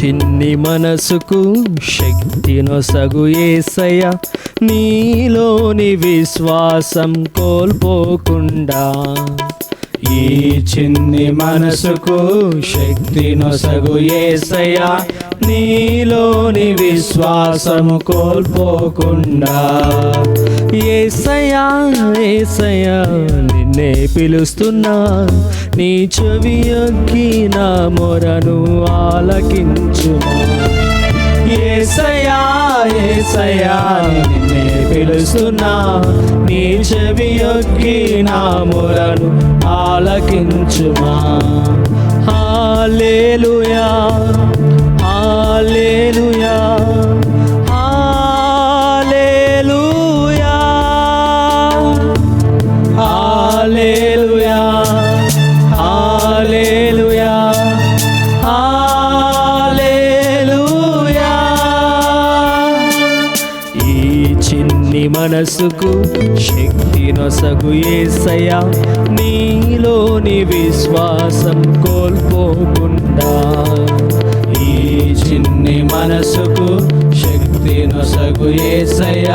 చిన్ని మనసుకు శక్తి నొసగు యేసయ్య, నీలోని విశ్వాసం కోల్పోకుండా. ఈ చిన్ని మనసుకు శక్తి నొసగు యేసయ్య, నీలోని విశ్వాసము కోల్పోకుండా. యేసయ్యా యేసయ్యా నిన్నే పిలుస్తున్నా, నీ చెవి యొగ్గి నా మొరను ఆలకించుమా. యేసయ్యా యేసయ్యా నిన్నే పిలుస్తున్నా, నీ చెవి యొగ్గి నా మొరను ఆలకించుమా. హల్లెలూయా హల్లెలూయా హల్లెలూయా హల్లెలూయా హల్లెలూయా హల్లెలూయా. ఈ చిన్ని మనసుకు శక్తి నొసగు యేసయ్య, నీలోని విశ్వాసం కోల్పోకుండా. ఈ చిన్ని మనసుకు శక్తి నొసగు యేసయ్య,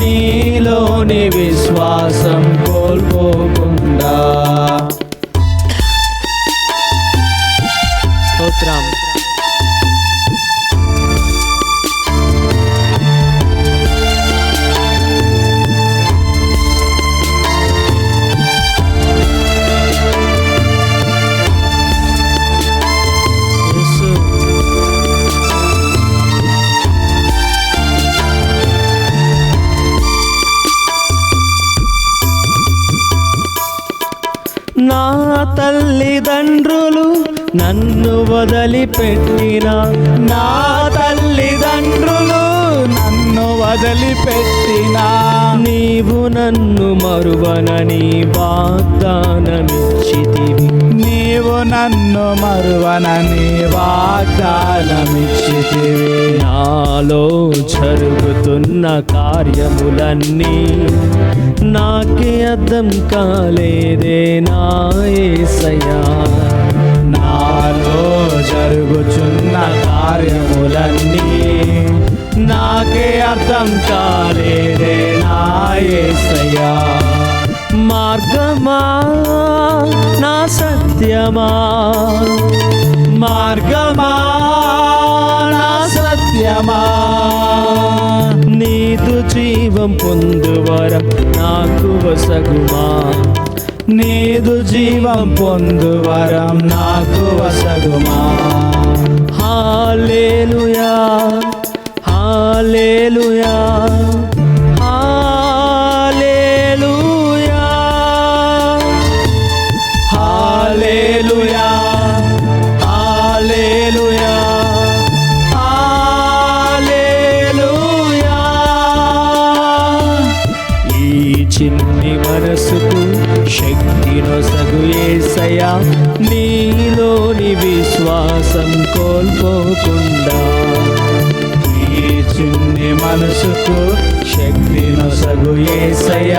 నీలోని విశ్వాసం కోల్పోకుండా. స్తోత్రం. నా తల్లిదండ్రులు నన్ను వదిలిపెట్టిన, నా తల్లిదండ్రులు నన్ను వదిలిపెట్టిన, నీవు నన్ను మరువనని వాగ్దానమిచ్చితివి. నీవు నన్ను మరువనని వాగ్దానమిచ్చితివి. నాలో జరుగుతున్న కార్యములన్నీ నాకే అర్థం కాలేదే నా యేసయ్యా. నాలో జరుగుచున్న కార్యములన్నీ నాకే అర్థం కాలేదే నా యేసయ్యా. మార్గమా నా సత్యమా, మార్గమా నా సత్యమా, నీదు జీవం పొందువరం నాకు వసగుమా. నీదు జీవం పొందువరం నాకు వసగుమా. హల్లెలూయా హల్లెలూయా హల్లెలూయా హల్లెలూయా హల్లెలూయా హల్లెలూయా. ఈ చిన్ని మనసుకు శక్తి నొసగు యేసయ్య, నీలోని విశ్వాసం కోల్పోకుండా. ఈ చిన్ని మనసుకు శక్తి నొసగు యేసయ్య,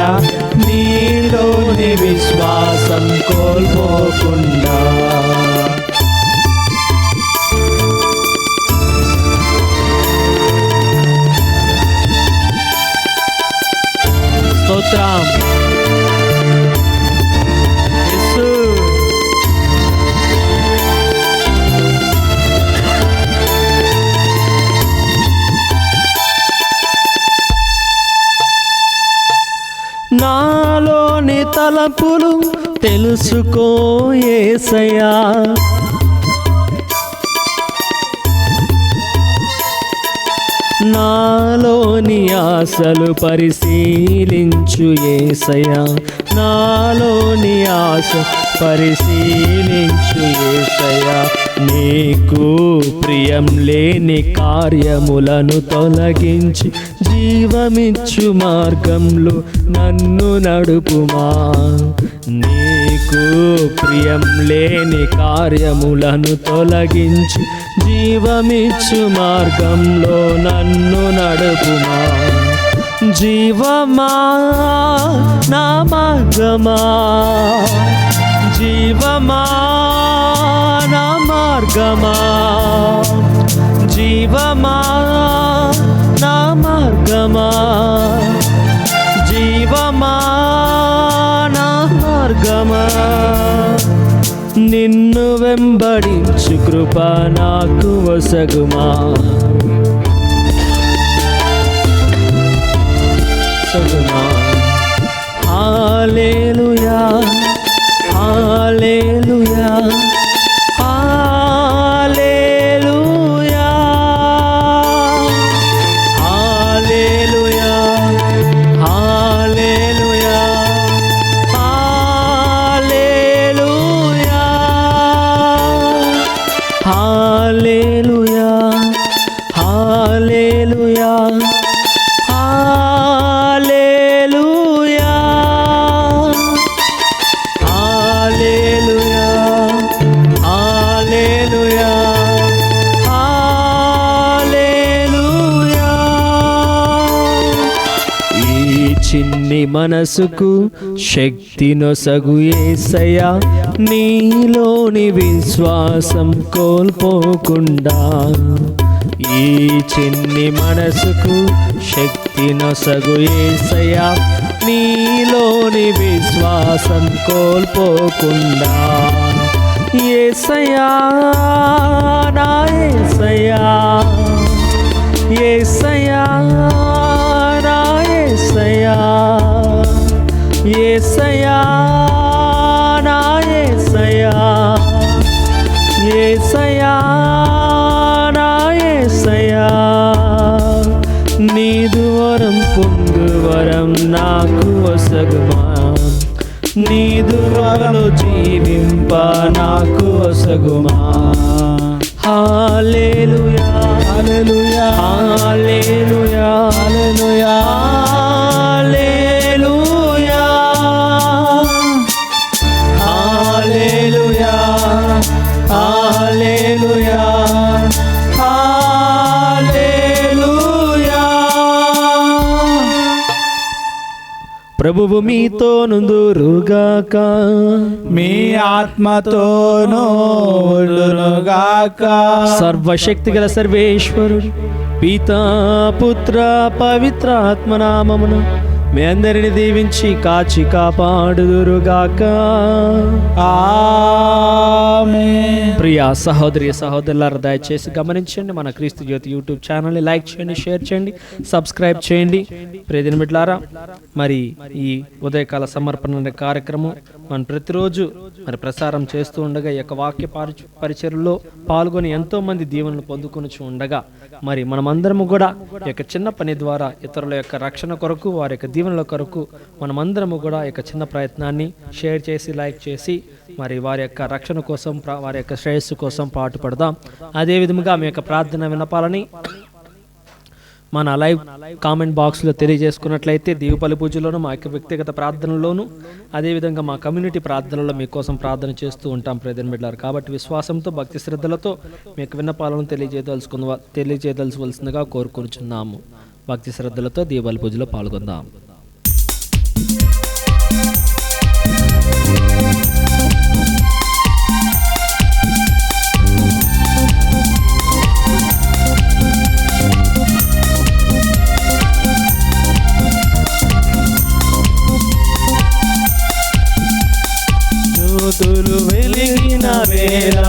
నీలోని విశ్వాసం కోల్పోకుండా. స్తోత్రం. యేసు. నాలోని తలపులు తెలుసుకో యేసయ్యా, నాలోని ఆశలు పరిశీలించు యేసయ్యా, నాలోని ఆశ పరిశీలించు యేసయ్యా. నీకు ప్రియం లేని కార్యములను తొలగించి జీవమిచ్చు మార్గంలో నన్ను నడుపుమా. నీకు ప్రియం లేని కార్యములను తొలగించి జీవమిచ్చు మార్గంలో నన్ను నడుపుమా. జీవమా నా మార్గమా, జీవమా నా మార్గమా, జీవమా నా మార్గమా, జీవమా నా మార్గమా, నిన్ను వెంబడించు కృప నాకు వసగుమా. హల్లెలూయా హల్లెలూయా హల్లెలూయా హల్లెలూయా హల్లెలూయా హల్లెలూయా హల్లెలూయా చిన్ని మనసుకు శక్తి నొసగు యేసయ్యా, నీలోని విశ్వాసం కోల్పోకుండా. ఈ చిన్ని మనసుకు శక్తి నొసగు యేసయ్యా, నీలోని విశ్వాసం కోల్పోకుండా. యేసయ్యా నా యేసయ్యా, యేసయ్యా నా యేసయ్యా, యేసయ్యా నా యేసయ్యా, యేసయ్యా నా యేసయ్యా, నీదు వరం పొందు వరం నాకు వసగుమా, నీదు వరలో జీవింప నాకు వసగుమా. హల్లెలూయా హల్లెలూయా హల్లెలూయా హల్లెలూయా హల్లెలూయా హల్లెలూయా హల్లెలూయా. ప్రభువు మీతో నుందురుగాక, మీ ఆత్మతోనూ ఉండునుగాక. సర్వశక్తి గల సర్వేశ్వరుడు పితా పుత్ర పవిత్ర ఆత్మనామమున మీ అందరిని దీవించి కాచి కాపాడుదురుగాక. ఆమేన్. ప్రియా సహోదరి సహోదరులారా, దయచేసి గమనించండి, మన క్రీస్తు జ్యోతి యూట్యూబ్ ఛానల్ని లైక్ చేయండి, షేర్ చేయండి, సబ్స్క్రైబ్ చేయండి. ప్రియదిన బిడ్డలారా, మరి ఈ ఉదయకాల సమర్పణ అనే కార్యక్రమం మనం ప్రతిరోజు మరి ప్రసారం చేస్తూ ఉండగా, ఈ యొక్క వాక్య పరిచర్లో పాల్గొని ఎంతో మంది దీవెనలు పొందుకొని ఉండగా, మరి మనమందరము కూడా ఈ యొక్క చిన్న పని ద్వారా ఇతరుల యొక్క రక్షణ కొరకు, వారి యొక్క దీవెనల కొరకు మనమందరము కూడా ఈ యొక్క చిన్న ప్రయత్నాన్ని షేర్ చేసి, లైక్ చేసి, మరి వారి యొక్క రక్షణ కోసం, వారి యొక్క శ్రేయస్సు కోసం పాటుపడదాం. అదేవిధంగా మీ యొక్క ప్రార్థన వినపాలని మన లైవ్ కామెంట్ బాక్స్లో తెలియజేసుకున్నట్లయితే, దీవుపల్లి పూజలోను, మా యొక్క వ్యక్తిగత ప్రార్థనలోను, అదేవిధంగా మా కమ్యూనిటీ ప్రార్థనలో మీకోసం ప్రార్థన చేస్తూ ఉంటాం ప్రియమైన బిడ్డలారా. కాబట్టి విశ్వాసంతో, భక్తి శ్రద్ధలతో మీ యొక్క విన్నపాలను తెలియజేయదలచవలసిందిగా కోరుకుంటున్నాము. భక్తి శ్రద్ధలతో దీవుపల్లి పూజలో పాల్గొందాం. జ్యోతులు వెలిగిన వేళ,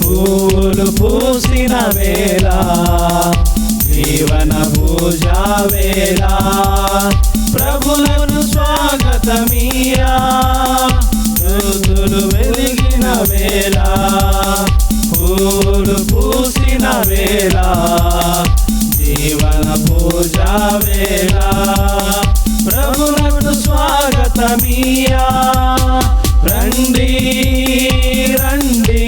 పూలు పూసిన వేళ, జీవన పూజా వేళ, ప్రభువును స్వాగతమీయా. జ్యోతులు వెలిగిన వేళ, పూలు పూసిన వేళ, జీవన పూజా వేళ, ప్రభువును స్వాగతమీయా. రండి రండి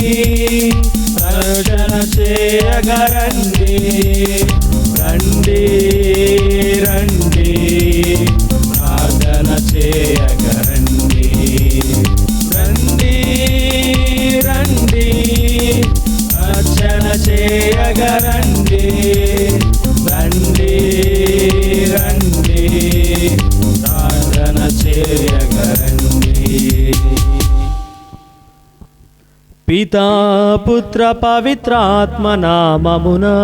రక్షణ చేయగరండి, రండి రండి ప్రార్థన చేయగరండి, రండి రండి రక్షణ చేయగరండి, రండి రండి ప్రార్థన చేయగరండి. పితా పుత్ర పవిత్రాత్మ నామమునా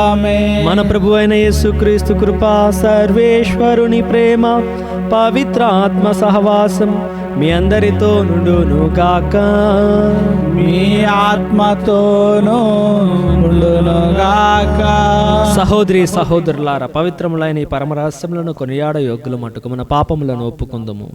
ఆమేన్. మన ప్రభు అయిన యేసుక్రీస్తు కృపా, సర్వేశ్వరుని ప్రేమ, పవిత్ర ఆత్మ సహవాసం మీ అందరితో నుండును గాక. మీ ఆత్మతోనూ ఉండునుగాక. సహోదరి సహోదరులారా, పవిత్రములైన ఈ పరమరహస్యములను కొనియాడ యోగ్యులు మట్టుకు మన పాపములను ఒప్పుకుందుము.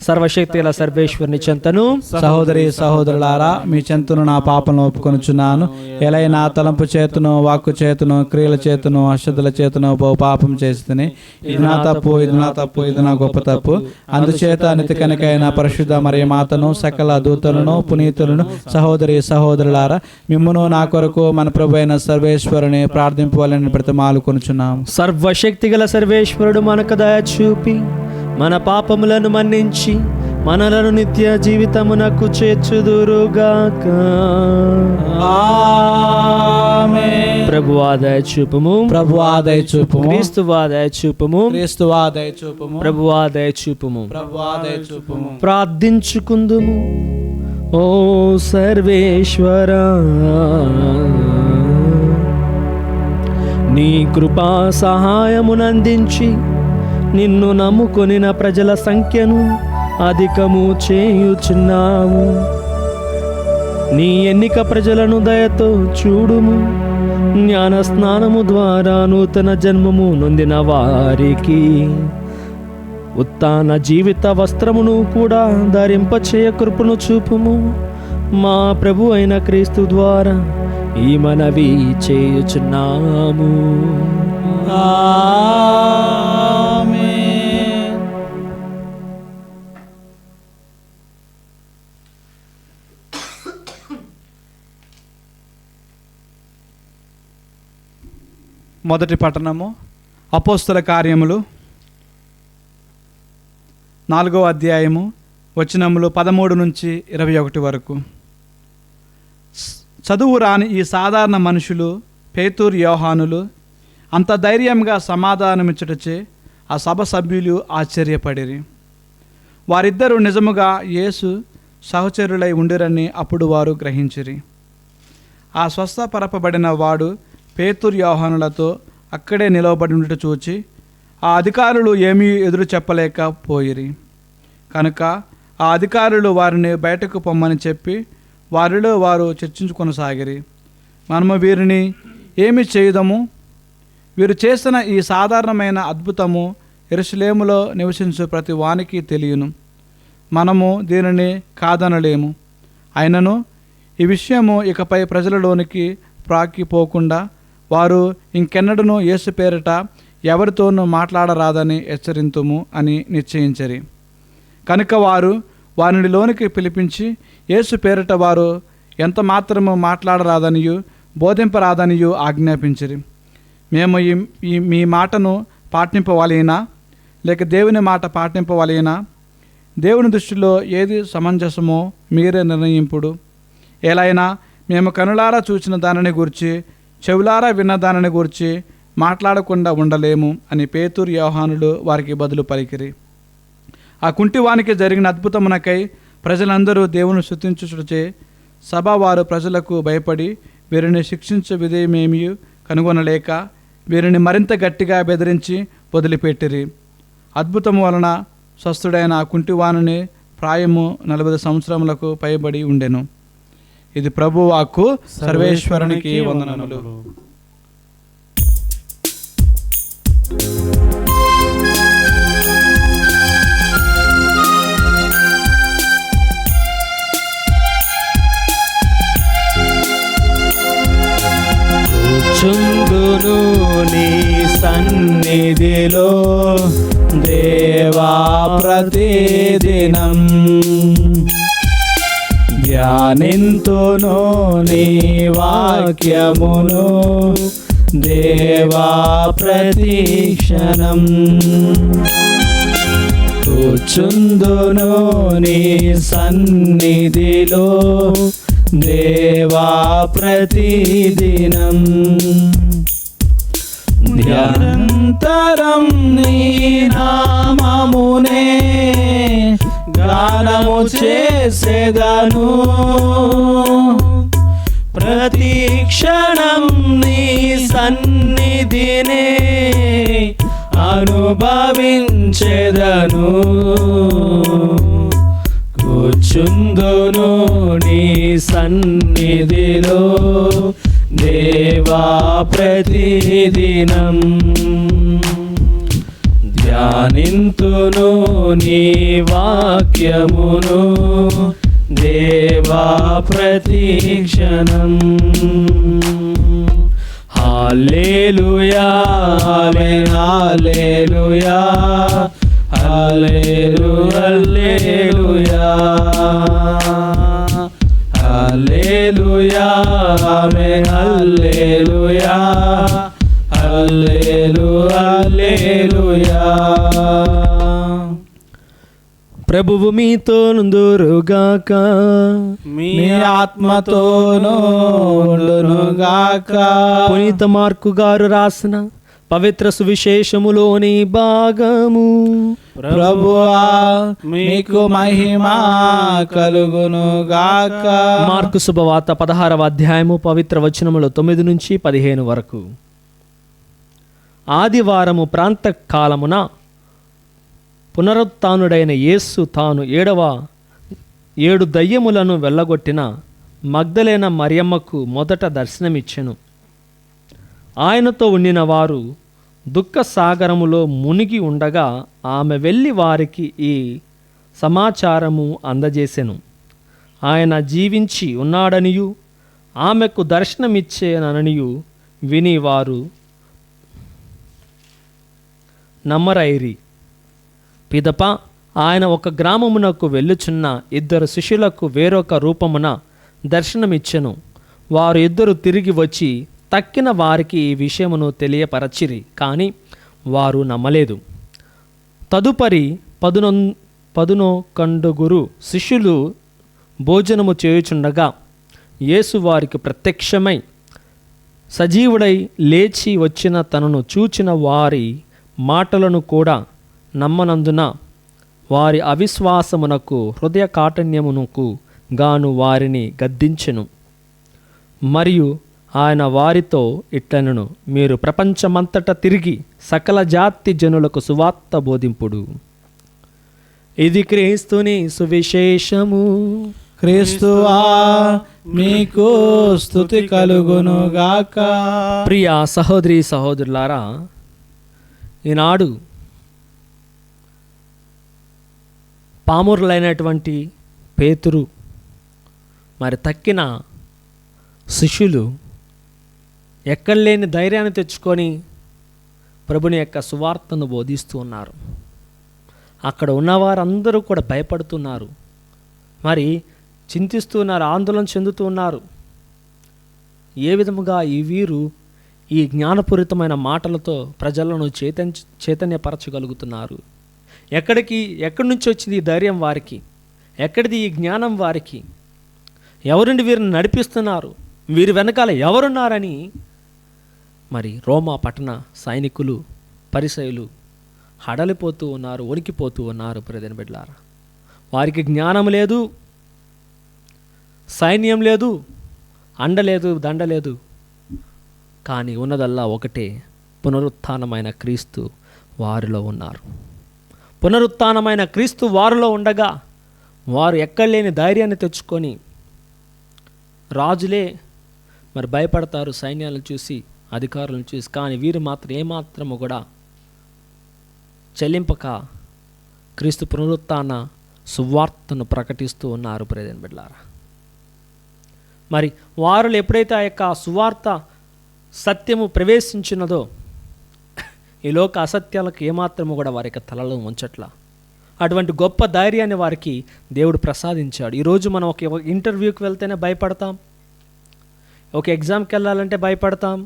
సర్వశక్తిల సర్వేశ్వరుని చెంతను, సహోదరి సహోదరులారా, మీ చెంతను నా పాపలను ఒప్పుకొనుచున్నాను. ఎలా నా తలంపు చేతును, వాక్కు చేతును, క్రియల చేతును, అశ్రద్ధల చేతును బహు పాపం చేస్తుని. ఇది నా తప్పు, ఇది నా తప్పు, ఇది నా గొప్ప తప్పు. అందుచేత నిత్య కనికైన పరిశుద్ధ మరియ మాతను, సకల దూతలను, పునీతులను, సహోదరి సహోదరులారా, మిమ్మును నా కొరకు మన ప్రభు అయిన సర్వేశ్వరుని ప్రార్థింపవాలని బ్రతిమాలు కొనుచున్నాము. సర్వశక్తి గల సర్వేశ్వరుడు మనకు దయ చూపి మన పాపములను మన్నించి మనలను నిత్య జీవితమునకు చేర్చుదురుగాక. ఆమేన్. ప్రభువా దయ చూపుము, ప్రభువా దయ చూపుము, క్రీస్తువా దయ చూపుము, క్రీస్తువా దయ చూపుము, ప్రభువా దయ చూపుము. ప్రభువా దయ చూపుము. ప్రార్థించుకుందుము. ఓ సర్వేశ్వరా, నీ కృపా సహాయమునందించి నిన్ను నమ్ముకొనిన ప్రజల సంఖ్యను అధికము చేయుచున్నాము. నీ ఎన్నిక ప్రజలను దయతో చూడుము. జ్ఞాన స్నానము ద్వారా నూతన జన్మము నొందిన వారికి ఉత్తాన జీవిత వస్త్రమును కూడా ధరింపచేయ కృపను చూపుము. మా ప్రభు అయిన క్రీస్తు ద్వారా ఈ మనవి చేయుచున్నాము. ఆమేన్. మొదటి పట్టణము అపోస్తల కార్యములు 4వ అధ్యాయము వచనములు 13 నుంచి 21 వరకు. చదువు రాని ఈ సాధారణ మనుషులు పేతురు, యోహానులు అంత ధైర్యంగా సమాధానమిచ్చుటచే ఆ సభ సభ్యులు ఆశ్చర్యపడిరి. వారిద్దరూ నిజముగా యేసు సహచరులై ఉండిరని అప్పుడు వారు గ్రహించిరి. ఆ స్వస్థపరపబడిన వాడు పేతురు, యోహానులతో అక్కడే నిలవబడి ఉండుట చూచి ఆ అధికారులు ఏమీ ఎదురు చెప్పలేకపోయిరి. కనుక ఆ అధికారులు వారిని బయటకు పొమ్మని చెప్పి వారిలో వారు చర్చించుకొనసాగిరి. మనము వీరిని ఏమి చేయుదము? వీరు చేసిన ఈ సాధారణమైన అద్భుతము యెరూషలేములో నివసించు ప్రతి వానికి తెలియను. మనము దీనిని కాదనలేము. అయినను ఈ విషయము ఇకపై ప్రజలలోనికి ప్రాకిపోకుండా వారు ఇంకెన్నడూ యేసు పేరిట ఎవరితోనూ మాట్లాడరాదని హెచ్చరింతుము అని నిశ్చయించరి. కనుక వారు వారిని లోనికి పిలిపించి యేసు పేరిట వారు ఎంత మాత్రము మాట్లాడరాదనియు బోధింపరాదనియు ఆజ్ఞాపించిరి. మేము మీ మాటను పాటింపవలెనా లేక దేవుని మాట పాటింపవలెనా? దేవుని దృష్టిలో ఏది సమంజసమో మీరే నిర్ణయింపుడు. ఎలైనా మేము కనులారా చూసిన దానిని గురించి, చెవులారా విన్న దానిని గురించి మాట్లాడకుండా ఉండలేము అని పేతురు, యోహానులు వారికి బదులు పలికిరి. ఆ కుంటివానికి జరిగిన అద్భుతమునకై ప్రజలందరూ దేవుని స్తుతించుటచే సభవారు ప్రజలకు భయపడి వీరిని శిక్షించే విధేయమేమీ కనుగొనలేక వీరిని మరింత గట్టిగా బెదిరించి వదిలిపెట్టిరి. అద్భుతము వలన స్వస్థుడైన ఆ కుంటివాణిని ప్రాయము 40 సంవత్సరములకు పైబడి ఉండెను. ఇది ప్రభు వాక్కు. సర్వేశ్వరునికి వందనములు. చుందును నీ సన్నిధిలో దేవా ప్రతిదినం ధ్యానింతును నీ వాక్యమును దేవా ప్రతిక్షణం. కూర్చుందును నీ సన్నిధిలో దేవా ప్రతిదినం నిరంతరం నీ నామమునే గానము చేసేదను ప్రతి క్షణం నీ సన్నిధినే అనుభవించెదను కూర్చుందును నీ సన్నిధిలో దేవా ప్రతిదినం ధ్యానింతును నీ వాక్యమును దేవా ప్రతిక్షణం హల్లెలూయా హల్లెలూయా హల్లెలూయా హల్లెలూయా హల్లెలూయా హల్లెలూయా. ప్రభువు మీతో నుందురుగాక, మీ ఆత్మతోనూ ఉండునుగాక. పునీత మార్కు గారు రాసిన పవిత్ర సువిశేషములోని భాగము. ప్రభువా మీకు మహిమ కలుగునుగాక. మార్కు శుభవార్త 16వ అధ్యాయము పవిత్ర వచనములు 9 నుంచి 15 వరకు. ఆదివారము ప్రాంత కాలమున పునరుత్థానుడైన యేసు తాను 7 దయ్యములను వెళ్ళగొట్టిన మగ్దలేన మరియమ్మకు మొదట దర్శనమిచ్చెను. ఆయనతో ఉండిన వారు దుఃఖ సాగరములో మునిగి ఉండగా ఆమె వెళ్ళి వారికి ఈ సమాచారము అందజేసెను. ఆయన జీవించి ఉన్నాడనియు ఆమెకు దర్శనమిచ్చేననియు విని వారు నమ్మరైరి. పిదప ఆయన ఒక గ్రామమునకు వెళ్ళుచున్న 2 శిష్యులకు వేరొక రూపమున దర్శనమిచ్చెను. వారు 2 తిరిగి వచ్చి తక్కిన వారికి ఈ విషయమును తెలియపరచిరి, కానీ వారు నమ్మలేదు. తదుపరి 11 శిష్యులు భోజనము చేయుచుండగా యేసు వారికి ప్రత్యక్షమై సజీవుడై లేచి వచ్చిన తనను చూచిన వారి మాటలను కూడా నమ్మనందున వారి అవిశ్వాసమునకు హృదయ కాఠిన్యమునకు గాను వారిని గద్దించెను. మరియు ఆయన వారితో ఇట్లనెను, మీరు ప్రపంచమంతట తిరిగి సకల జాతి జనులకు సువార్త బోధింపుడు. ఇది క్రీస్తుని సువిశేషము. క్రీస్తువా మీకు స్తుతి కలుగునుగాక. ప్రియ సహోదరి సహోదరులారా, ఈనాడు పామరులైనటువంటి పేతురు మరి తక్కిన శిష్యులు ఎక్కడ లేని ధైర్యాన్ని తెచ్చుకొని ప్రభుని యొక్క సువార్తను బోధిస్తూ ఉన్నారు. అక్కడ ఉన్నవారందరూ కూడా భయపడుతున్నారు, మరి చింతిస్తున్నారు, ఆందోళన చెందుతూ ఉన్నారు. ఏ విధముగా ఈ వీరు ఈ జ్ఞానపూరితమైన మాటలతో ప్రజలను చైతన్యపరచగలుగుతున్నారు? ఎక్కడి నుంచి వచ్చింది ఈ ధైర్యం వారికి? ఎక్కడిది ఈ జ్ఞానం వారికి? ఎవరుండి వీరిని నడిపిస్తున్నారు? వీరి వెనకాల ఎవరున్నారని మరి రోమా పట్టణ సైనికులు, పరిసయులు హడలిపోతూ ఉన్నారు, వణికిపోతూ ఉన్నారు. ప్రియమైన బిడ్డలారా, వారికి జ్ఞానం లేదు, సైన్యం లేదు, అండలేదు, దండలేదు, కానీ ఉన్నదల్లా ఒకటే, పునరుత్థానమైన క్రీస్తు వారిలో ఉన్నారు. పునరుత్థానమైన క్రీస్తు వారిలో ఉండగా వారు ఎక్కడలేని ధైర్యాన్ని తెచ్చుకొని, రాజులే మరి భయపడతారు సైన్యాలను చూసి, అధికారులను చూసి, కానీ వీరు మాత్రం ఏమాత్రము కూడా చెల్లింపక క్రీస్తు పునరుత్థాన సువార్తను ప్రకటిస్తూ ఉన్నారు. ప్రియమైన బిడ్డలారా, మరి వారు ఎప్పుడైతే ఆ యొక్క సువార్త సత్యము ప్రవేశించినదో ఈ లోక అసత్యాలకు ఏమాత్రము కూడా వారి యొక్క తలలో ఉంచట్లా. అటువంటి గొప్ప ధైర్యాన్ని వారికి దేవుడు ప్రసాదించాడు. ఈరోజు మనం ఒక ఇంటర్వ్యూకి వెళ్తేనే భయపడతాం, ఒక ఎగ్జామ్కి వెళ్ళాలంటే భయపడతాం,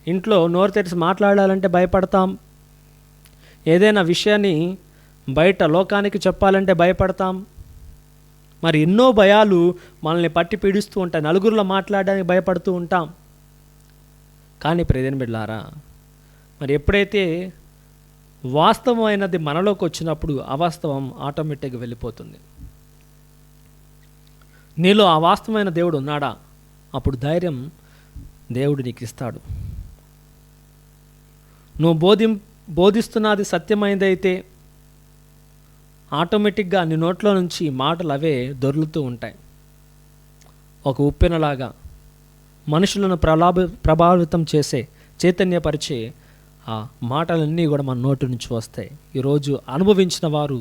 ఇంట్లో నోరు తెరిచి మాట్లాడాలంటే భయపడతాం, ఏదైనా విషయాన్ని బయట లోకానికి చెప్పాలంటే భయపడతాం. మరి ఎన్నో భయాలు మనల్ని పట్టి పీడిస్తూ ఉంటాయి. నలుగురిలో మాట్లాడడానికి భయపడుతూ ఉంటాం. కానీ ప్రియమైన బిడ్డలారా, మరి ఎప్పుడైతే వాస్తవమైనది మనలోకి వచ్చినప్పుడు అవాస్తవం ఆటోమేటిక్గా వెళ్ళిపోతుంది. నీలో ఆ వాస్తవమైన దేవుడు ఉన్నాడా, అప్పుడు ధైర్యం దేవుడు నీకు ఇస్తాడు. నువ్వు బోధిస్తున్నది సత్యమైనదైతే ఆటోమేటిక్గా నీ నోట్లో నుంచి మాటలు అవే దొర్లుతూ ఉంటాయి. ఒక ఉప్పెనలాగా మనుషులను ప్రభావితం చేసే, చైతన్యపరిచే ఆ మాటలన్నీ కూడా మన నోటి నుంచి వస్తాయి. ఈరోజు అనుభవించిన వారు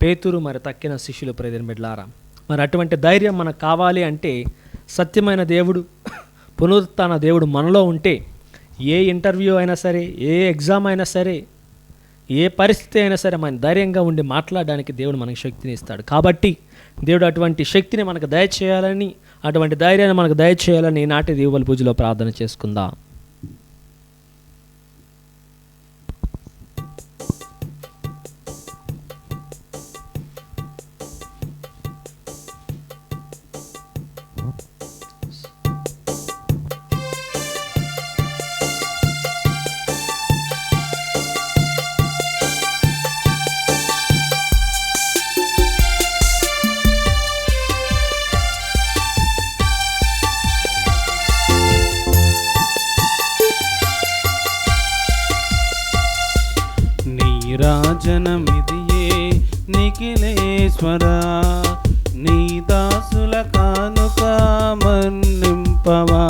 పేతురు, మరి తక్కిన శిష్యులు. ప్రియమైన బిడ్డలారా, మరి అటువంటి ధైర్యం మనకు కావాలి అంటే సత్యమైన దేవుడు, పునరుత్థాన దేవుడు మనలో ఉంటే ఏ ఇంటర్వ్యూ అయినా సరే, ఏ ఎగ్జామ్ అయినా సరే, ఏ పరిస్థితి అయినా సరే మనం ధైర్యంగా ఉండి మాట్లాడడానికి దేవుడు మనకు శక్తిని ఇస్తాడు. కాబట్టి దేవుడు అటువంటి శక్తిని మనకు దయచేయాలని, అటువంటి ధైర్యాన్ని మనకు దయచేయాలని ఈనాటి దీవుల పూజలో ప్రార్థన చేసుకుందాం. రాజనమిదియే నిఖిలేశ్వరా, నీ దాసుల కానుక మన్నింపవా.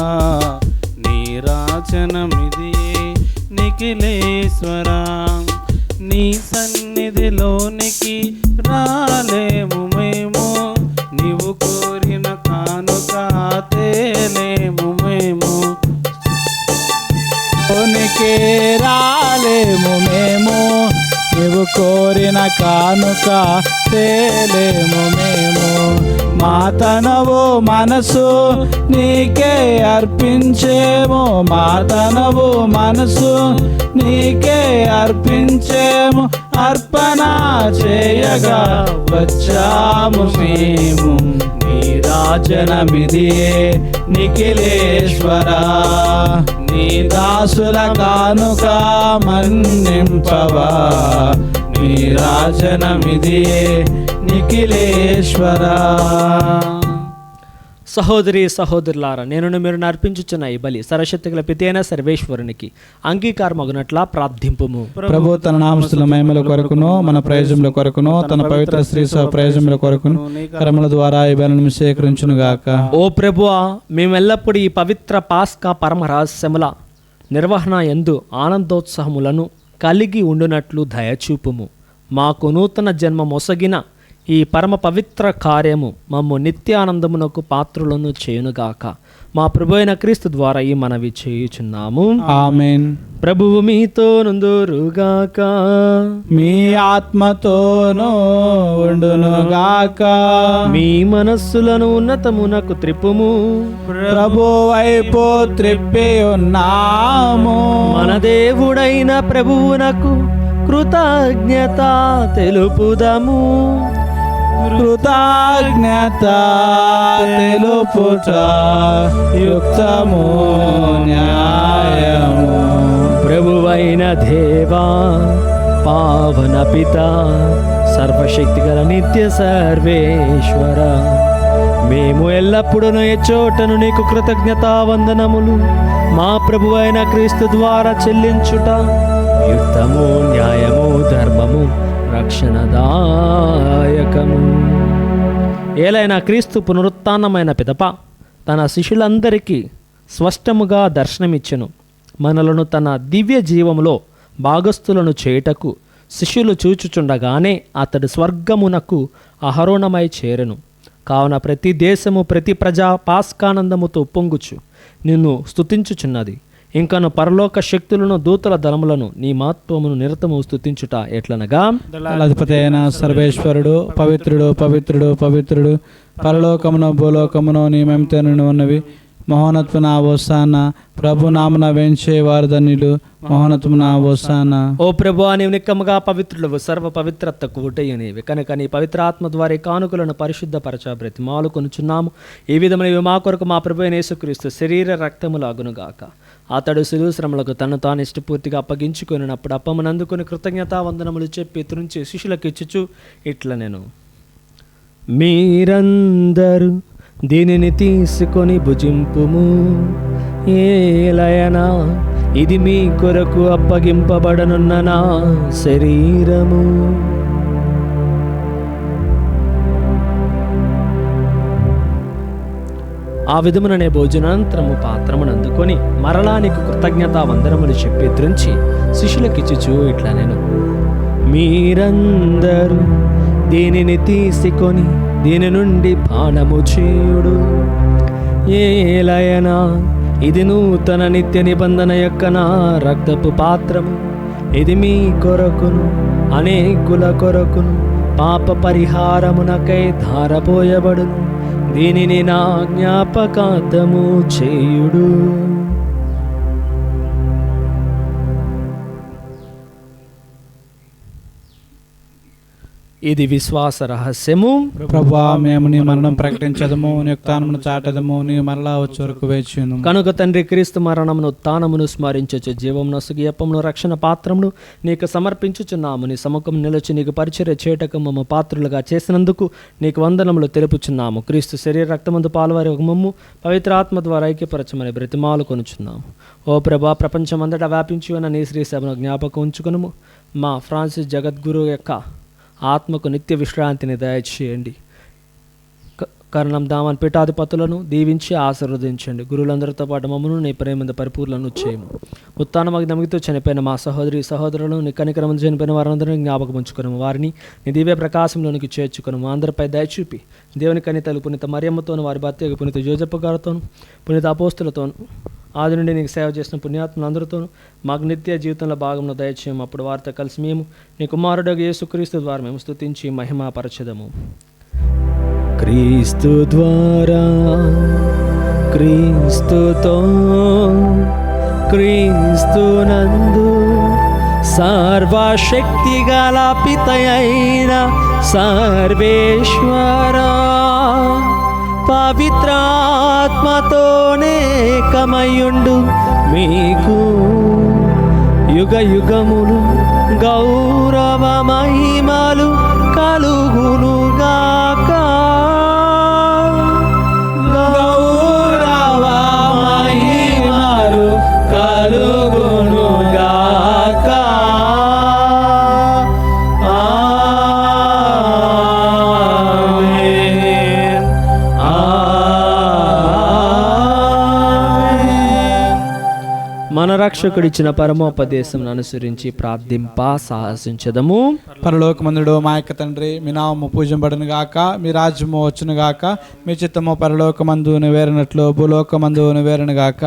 నీ రాజనమిదియే నిఖిలేశ్వరా, నీ సన్నిధిలోనికి రాలేము మేము, నీవు కోరిన కానుక తేలేము మేము. లోనికి రాలేము మేము, నీవు కోరిన కానుక తేలేము మేము. మా తనవు మనసు నీకే అర్పించేము, మా తనవు మనసు నీకే అర్పించేము. అర్పణ చేయగా వచ్చాము మేము, నీ రాజనమిదియే నిఖిలేశ్వరా, నీ దాసుల కానుక మన్నింపవా. నీ రాజనమిదియే నిఖిలేశ్వరా. సహోదరి సహోదరులారా, నేను మీరు అర్పించుచున్న ఈ బలి సర్వశక్తిగల పితి అయిన సర్వేశ్వరునికి అంగీకారమగునట్లా ప్రార్థింపుము. ప్రభు తన నామస్తుల మహిమల కొరకును, మన ప్రయోజనముల కొరకును, తన పవిత్ర స్త్రీ సహ ప్రయోజనముల కొరకును కర్మల ద్వారా ఈ బలిని సేకరించును గాక. ఓ ప్రభువా, మేమెల్లప్పుడు ఈ పవిత్ర పాస్కా పరమ రహస్యముల నిర్వహణ యందు ఆనందోత్సాహములను కలిగి ఉండునట్లు దయచూపుము. మాకు నూతన జన్మ మొసగిన ఈ పరమ పవిత్ర కార్యము మమ్ము నిత్యానందమునకు పాత్రులను చేయునుగాక. మా ప్రభు అయిన క్రీస్తు ద్వారా ఈ మనవి చేయుచున్నాము. ఆమేన్. ప్రభువు మీతో నుందురుగాక, మీ ఆత్మతోనూ ఉండునుగాక. మీ మనస్సులను ఉన్నతమునకు త్రిప్పుము. ప్రభు వైపు త్రిప్పి ఉన్నాము. మన దేవుడైన ప్రభువునకు కృతజ్ఞత తెలుపుదము. కృతజ్ఞత తెలుపుట యుక్తము, న్యాయము. ప్రభువైన దేవా, పావన పిత, సర్వశక్తిగల నిత్య సర్వేశ్వర, మేము ఎల్లప్పుడూ ఎచ్చోటను నీకు కృతజ్ఞతా వందనములు మా ప్రభువైన క్రీస్తు ద్వారా చెల్లించుట యుక్తము, న్యాయము, ధర్మము, రక్షణదాయకము. ఏలైనా క్రీస్తు పునరుత్థానమైన పిదప తన శిష్యులందరికీ స్పష్టముగా దర్శనమిచ్చెను. మనలను తన దివ్య జీవములో భాగస్థులను చేయుటకు శిష్యులు చూచుచుండగానే అతడు స్వర్గమునకు ఆరోహణమై చేరెను. కావున ప్రతి దేశము, ప్రతి ప్రజా పాస్కానందముతో పొంగుచు నిన్ను స్తుతించుచున్నది. ఇంకను పరలోక శక్తులను, దూతల దళములను నీ మహత్వమును నిరతము స్తుతించుట ఎట్లనగా, అధిపతి అయిన సర్వేశ్వరుడు పవిత్రుడు, పవిత్రుడు, పవిత్రుడు, పరలోకమును భూలోకమును నీ మహిమతో ఉన్నవి. మహోన్నతమున హోసానా, ప్రభు నామమున వేంచే వారు ధన్యులు. మహోన్నతమున హోసానా. ఓ ప్రభువా, నీవు నిక్కముగా పవిత్రులవు, సర్వ పవిత్రతకు ఊటయ్యనివి కనుక నీ పవిత్రాత్మ ద్వారా ఈ కానుకలను పరిశుద్ధపరచ బ్రతిమాలు కొనుచున్నాము. ఈ విధమున ఇవి మా కొరకు మా ప్రభు అయిన యేసుక్రీస్తు శరీర రక్తములు అగునుగాక. అతడు శిలువ శ్రమలకు తను తాను ఇష్టపూర్తిగా అప్పగించుకొనినప్పుడు అప్పమును అందుకొని కృతజ్ఞతావందనములు చెప్పి త్రుంచి శిష్యులకు ఇచ్చుచు ఇట్లా నేను మీరందరూ దీనిని తీసుకొని భుజింపుము, ఏలయనా ఇది మీ కొరకు అప్పగింపబడనున్న నా శరీరము. ఆ విధముననే భోజనాంతరము పాత్రమును అందుకొని మరలా నీకు కృతజ్ఞతా వందనములు చెప్పి త్రుంచి శిష్యులకిచ్చుచు ఇట్లా నేను మీరందరూ దీనిని తీసుకొని దీని నుండి పానము చేయుడు, ఏలయనా ఇది నూతన నిత్య నిబంధన యొక్క నా రక్తపు పాత్రము, ఇది మీ కొరకును అనేకుల కొరకును పాప పరిహారమునకై ధారపోయబడును, దీనిని నా జ్ఞాపకార్థము చేయుడు. ఇది విశ్వాస రహస్యము. ప్రభువా, మేము నీ మరణం ప్రకటించదము, నీ ఉత్థానమును చాటదము, నీ మరలా వచ్చే వరకు వేచియుందుము. కనుక తండ్రి, క్రీస్తు మరణమును ఉత్థానమును స్మరించుచు జీవమును సుగీయపమును రక్షణ పాత్రమును నీకు సమర్పించుచున్నాము. నీ సముఖం నిలిచి నీకు పరిచర్య చేయటకు మమ్మ పాత్రులుగా చేసినందుకు నీకు వందనములు తెలుపుచున్నాము. క్రీస్తు శరీర రక్తమందు పాల్వారి ఒక మమ్ము పవిత్ర ఆత్మ ద్వారా ఐక్యపరచమని బ్రతిమాలు కొనుచున్నాము. ఓ ప్రభా, ప్రపంచమంతటా వ్యాపించి ఉన్న నీ శ్రీ సభను జ్ఞాపకం ఉంచుకునుము. మా ఫ్రాన్సిస్ జగద్గురు యొక్క ఆత్మకు నిత్య విశ్రాంతిని దయచేయండి. కరణం దామన్ పీఠాధిపతులను దీవించి ఆశీర్వదించండి. గురువులందరితో పాటు మమ్మను నీ ప్రేమ పరిపూర్ణను చేయము. ఉత్తానమగ్నమితో చనిపోయిన మా సహోదరులను నీ కనికరమందు చనిపోయిన వారందరినీ జ్ఞాపకం ఉంచుకున్నాము. వారిని నీ దివ్య ప్రకాశంలోనికి చేర్చుకున్నాము. అందరిపై దయచూపి దేవుని కనితలు పునీత మరియమ్మతోను, వారి భర్త పునీత జోజప్ప గారితోను, పునీత అపోస్తులతోను, ఆది నుండి నీకు సేవ చేసిన పుణ్యాత్ములందరితోనూ మాకు నిత్య జీవితంలో భాగంలో దయచేయము. అప్పుడు వారితో కలిసి మేము నీ కుమారుడు యేసుక్రీస్తు ద్వారా మేము స్తుతించి మహిమపరచెదము. క్రీస్తు ద్వారా, క్రీస్తుతో, క్రీస్తునందు సర్వశక్తి గల పితయైన సర్వేశ్వరా, పవిత్రాత్మతోనే కమయుండు మీకు యుగ యుగములు గౌరవ మహిమలు కలుగునుగాక. గౌరవ మహిమలు కలుగునుగాక. మన రక్షకుడిచ్చిన పరమోపదేశం అనుసరించి ప్రార్థింప సాహసించదము. పరలోకమందుడు మా యొక్క తండ్రి, మీ నామము పూజింపబడును గాక, మీ రాజ్యము వచ్చును గాక, మీ చిత్తము పరలోకమందు నెరవేరినట్లు భూలోకమందు నెరవేరును గాక.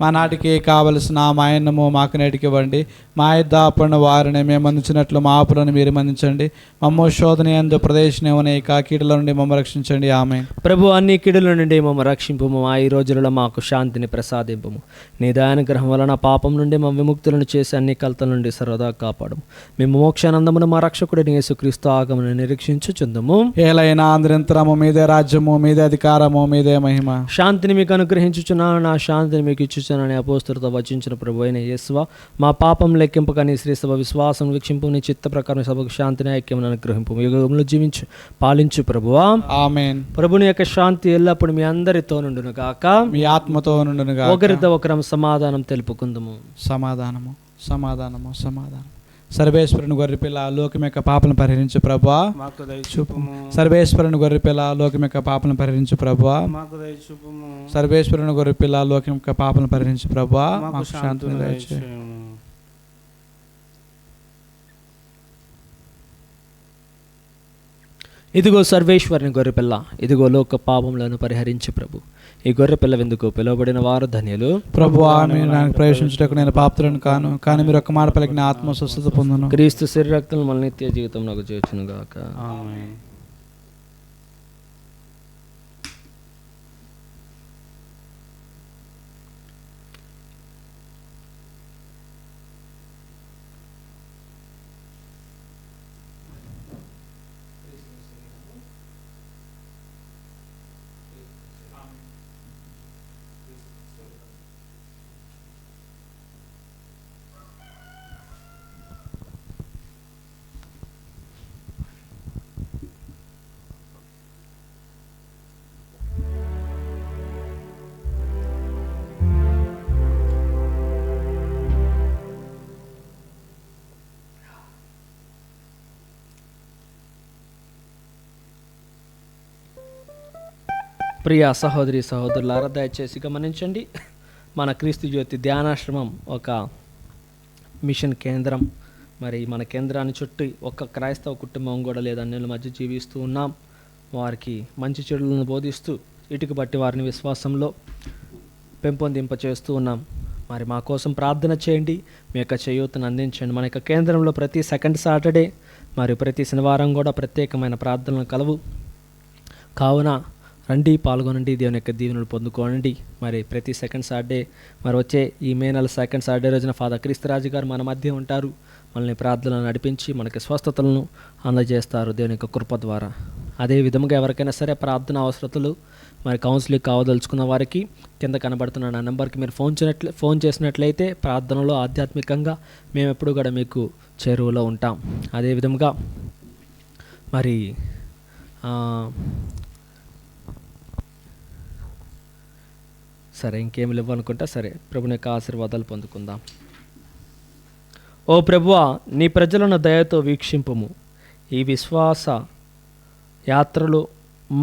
మా నాటికి కావలసిన మా అన్నము మాకు నేటికి ఇవ్వండి. మా యొద్ద అప్పుడున్న వారిని మేము అందించినట్లు మా అప్పులను మీరు మన్నించండి. మమ్మ శోధన యందు ప్రదేశించని కీడుల నుండి మమ్మ రక్షించండి. ఆమేన్. ప్రభు, అన్ని కీడుల నుండి మమ్మ రక్షింపుము. మా ఈ రోజులలో మాకు శాంతిని ప్రసాదింపుము. నీ దయానుగ్రహం వలన పాపం నుండి మా విముక్తులను చేసి అన్ని కలతల నుండి సర్వదా కాపాడము. మేము మోక్షానందమును మా రక్షకుడిని యేసుక్రీస్తు ఆగమను నిరీక్షించుచుందుము. ఏలైనా నిరంతరము మీదే రాజ్యము, మీదే అధికారము, మీదే మహిమ. శాంతిని మీకు అనుగ్రహించుచున్నాను, నా శాంతిని మీకు ఇచ్చుచున్నానని అపోస్తలుతో వచించిన ప్రభు అయిన యేసువా, మా పాపం లెక్కింపక నీ శ్రీ సభ విశ్వాసం వీక్షింపు. నీ చిత్త ప్రకారం సభకు శాంతిని ఐక్యమును అనుగ్రహింపు. యుగములు జీవించు పాలించు ప్రభువా. ఆమేన్. ప్రభుని యొక్క శాంతి ఎల్లప్పుడు మీ అందరితో నుండును గాక, మీ ఆత్మతో నుండును గాక. ఒకరితో ఒకరం సమాధానం తెలుపుకుందుము. సమాధానము, సమాధానము, సమాధానం. సర్వేశ్వరుని గొర్రెపిల్ల లోకం యొక్క పాపలను పరిహరించు ప్రభువా. మాకు దయచూపుము. సర్వేశ్వరుని గొర్రెపిల్ల లోకం యొక్క పాపలను పరిహరించు ప్రభువా. మాకు దయచూపుము. సర్వేశ్వరుని గొర్రెపిల్ల లోకం యొక్క పాపలను పరిహరించు ప్రభువా. మాకు శాంతిని దయచేయము. ఇదిగో సర్వేశ్వరుని గొర్రెపిల్ల, ఇదిగో లోక పాపములను పరిహరించు ప్రభు. ఈ గొర్రెపిల్ల వెందుకు పిలువబడిన వారు ధన్యులు. ప్రభువా, మీరు నాకు ప్రవేశించుటకు నేను పాత్రను కాను, కానీ మీరు ఒక్క మాట పలికిన ఆత్మ స్వస్థత పొందును. క్రీస్తు శరీరక్తులు మన నిత్య జీవితం నాకు చేర్చును గాక. ఆమేన్. ప్రియ సహోదరి సహోదరులారా, దయచేసి గమనించండి. మన క్రీస్తు జ్యోతి ధ్యానాశ్రమం ఒక మిషన్ కేంద్రం. మరి మన కేంద్రాన్ని చుట్టూ ఒక్క క్రైస్తవ కుటుంబం కూడా లేదా అన్యుల మధ్య జీవిస్తూ ఉన్నాం. వారికి మంచి చెడులను బోధిస్తూ ఇటుకు బట్టి వారిని విశ్వాసంలో పెంపొందింప చేస్తూ ఉన్నాం. మరి మా కోసం ప్రార్థన చేయండి, మీ యొక్క చేయూతను అందించండి. మన యొక్క కేంద్రంలో ప్రతి సెకండ్ సాటర్డే మరియు ప్రతి శనివారం కూడా ప్రత్యేకమైన ప్రార్థనలు కలవు. కావున రండి, పాల్గొనండి, దేవుని యొక్క దీవెనలు పొందుకోనండి. మరి ప్రతి సెకండ్ సాటర్డే, మరి వచ్చే ఈ మే నెల సెకండ్ సాటర్డే రోజున ఫాదర్ క్రీస్తురాజు గారు మన మధ్య ఉంటారు. మనల్ని ప్రార్థనలు నడిపించి మనకి స్వస్థతలను అందజేస్తారు దేవుని యొక్క కృప ద్వారా. అదే విధముగా ఎవరికైనా సరే ప్రార్థన అవసరతలు మరి కౌన్సిలింగ్ కావదలుచుకున్న వారికి కింద కనబడుతున్న నా నెంబర్కి మీరు ఫోన్ చేసినట్లయితే ప్రార్థనలో ఆధ్యాత్మికంగా మేము ఎప్పుడు కూడా మీకు చేరువలో ఉంటాం. అదే విధముగా మరి సరే, ఇంకేమి లేవనుకుంటా. సరే, ప్రభుని యొక్క ఆశీర్వాదాలు పొందుకుందాం. ఓ ప్రభువా, నీ ప్రజలను దయతో వీక్షింపుము. ఈ విశ్వాస యాత్రలో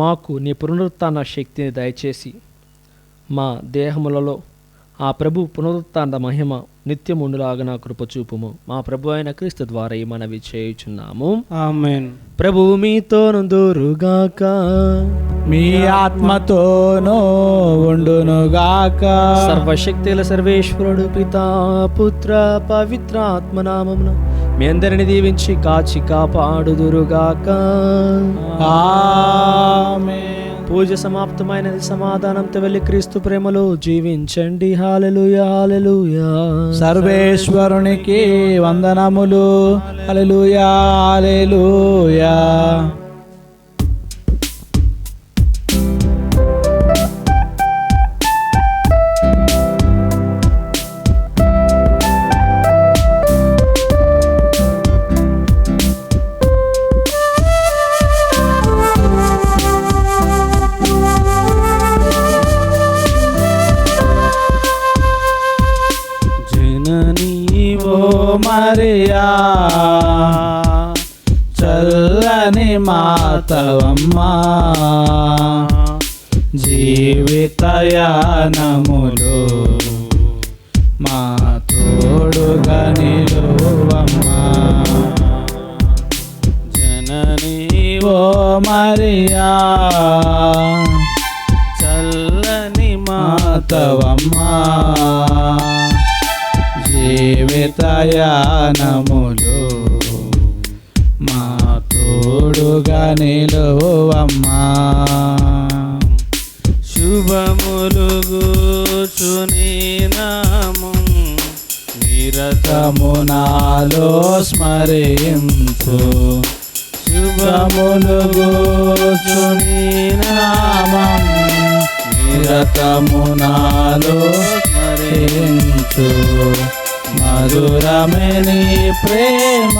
మాకు నీ పునరుత్థాన శక్తిని దయచేసి మా దేహములలో ఆ ప్రభు పునరుత్థాన మహిమ నిత్యముండులాగా కృప చూపుము. మా ప్రభు అయిన క్రీస్తు ద్వారా ఈ మనవి చేయుచున్నాము. ఆమేన్. ప్రభువు మీతో నుందురుగాక, మీ ఆత్మతోనూ ఉండునుగాక. సర్వశక్తుల సర్వేశ్వరుడు పితా పుత్ర పవిత్ర ఆత్మనామమున మీ అందరిని దీవించి కాచి కాపాడుదురుగాక. ఆమేన్. పూజ సమాప్తమైనది. సమాధానంతో వెళ్ళి క్రీస్తు ప్రేమలో జీవించండి. హల్లెలూయా, హల్లెలూయా. సర్వేశ్వరునికి వందనములు. హల్లెలూయా, హల్లెలూయా. మరియా చల్లని మాతవమ్మా, జీవితయానములో మా తోడుగా నిలువమ్మా. జననీ ఓ మరియా చల్లని మాతవమ్మా, జీవితయానములో మా తోడుగా నిలువమ్మా. శుభములు గూర్చుని నామం నిరతము నాలో స్మరించు. శుభములు గూర్చుని నామం నిరతము నాలో స్మరించు. మధురమే నీ ప్రేమ,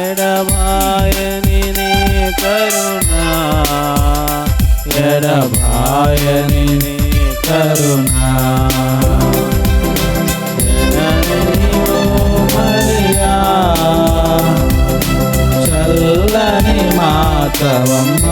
ఎడబాయని నీ కరుణ, ఎడబాయని నీ కరుణ. జననీ ఓ మరియా చల్లని మాతవమ్మ,